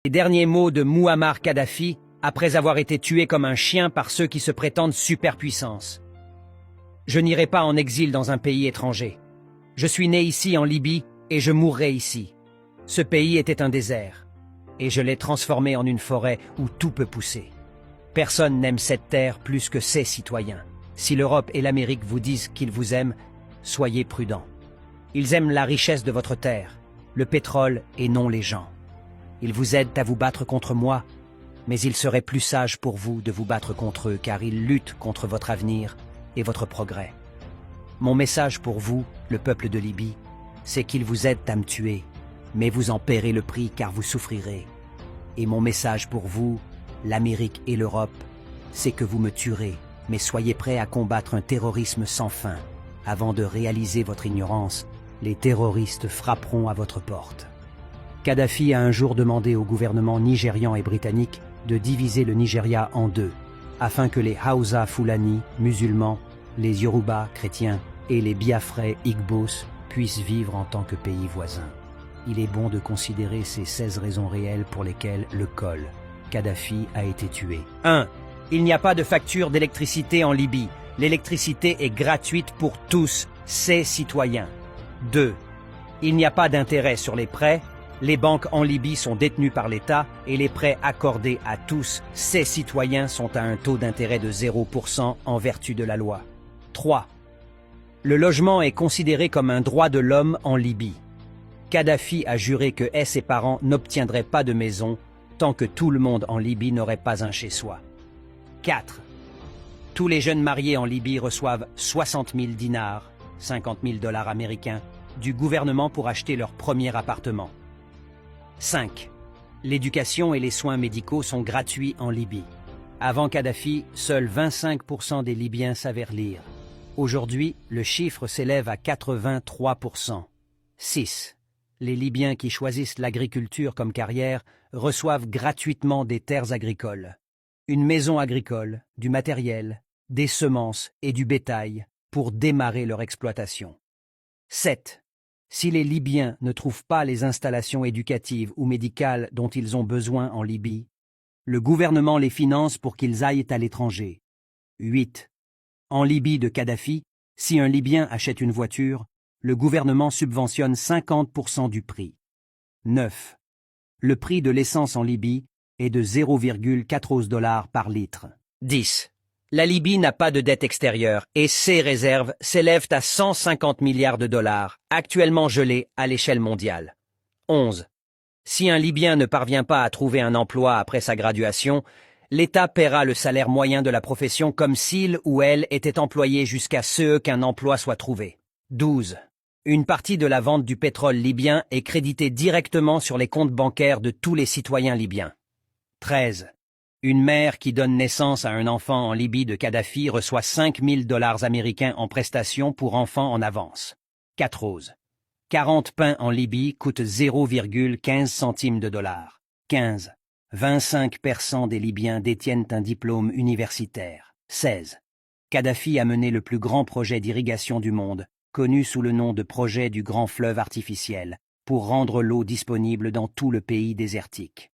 Les derniers mots de Mouammar Kadhafi, après avoir été tué comme un chien par ceux qui se prétendent superpuissance. Je n'irai pas en exil dans un pays étranger. Je suis né ici en Libye et je mourrai ici. Ce pays était un désert, et je l'ai transformé en une forêt où tout peut pousser. Personne n'aime cette terre plus que ses citoyens. Si l'Europe et l'Amérique vous disent qu'ils vous aiment, soyez prudents. Ils aiment la richesse de votre terre, le pétrole et non les gens. Ils vous aident à vous battre contre moi, mais il serait plus sage pour vous de vous battre contre eux car ils luttent contre votre avenir et votre progrès. Mon message pour vous, le peuple de Libye, c'est qu'ils vous aident à me tuer, mais vous en paierez le prix car vous souffrirez. Et mon message pour vous, l'Amérique et l'Europe, c'est que vous me tuerez, mais soyez prêts à combattre un terrorisme sans fin. Avant de réaliser votre ignorance, les terroristes frapperont à votre porte. Kadhafi a un jour demandé au gouvernement nigérian et britannique de diviser le Nigeria en deux, afin que les Hausa Fulani, musulmans, les Yoruba, chrétiens, et les Biafrais, Igbos, puissent vivre en tant que pays voisins. Il est bon de considérer ces 16 raisons réelles pour lesquelles le col Kadhafi a été tué. 1. Il n'y a pas de facture d'électricité en Libye. L'électricité est gratuite pour tous ses citoyens. 2. Il n'y a pas d'intérêt sur les prêts. Les banques en Libye sont détenues par l'État et les prêts accordés à tous ses citoyens sont à un taux d'intérêt de 0% en vertu de la loi. 3. Le logement est considéré comme un droit de l'homme en Libye. Kadhafi a juré que ses parents n'obtiendraient pas de maison tant que tout le monde en Libye n'aurait pas un chez-soi. 4. Tous les jeunes mariés en Libye reçoivent 60 000 dinars, 50 000 dollars américains, du gouvernement pour acheter leur premier appartement. 5. L'éducation et les soins médicaux sont gratuits en Libye. Avant Kadhafi, seuls 25% des Libyens savaient lire. Aujourd'hui, le chiffre s'élève à 83%. 6. Les Libyens qui choisissent l'agriculture comme carrière reçoivent gratuitement des terres agricoles, une maison agricole, du matériel, des semences et du bétail pour démarrer leur exploitation. 7. Si les Libyens ne trouvent pas les installations éducatives ou médicales dont ils ont besoin en Libye, le gouvernement les finance pour qu'ils aillent à l'étranger. 8. En Libye de Kadhafi, si un Libyen achète une voiture, le gouvernement subventionne 50% du prix. 9. Le prix de l'essence en Libye est de 0,14 $ par litre. 10. La Libye n'a pas de dette extérieure et ses réserves s'élèvent à 150 milliards de dollars, actuellement gelées à l'échelle mondiale. 11. Si un Libyen ne parvient pas à trouver un emploi après sa graduation, l'État paiera le salaire moyen de la profession comme s'il ou elle était employé jusqu'à ce qu'un emploi soit trouvé. 12. Une partie de la vente du pétrole libyen est créditée directement sur les comptes bancaires de tous les citoyens libyens. 13. Une mère qui donne naissance à un enfant en Libye de Kadhafi reçoit 5 000 dollars américains en prestations pour enfants en avance. 14. 40 pains en Libye coûtent 0,15 centimes de dollar. 15. 25% des Libyens détiennent un diplôme universitaire. 16. Kadhafi a mené le plus grand projet d'irrigation du monde, connu sous le nom de projet du grand fleuve artificiel, pour rendre l'eau disponible dans tout le pays désertique.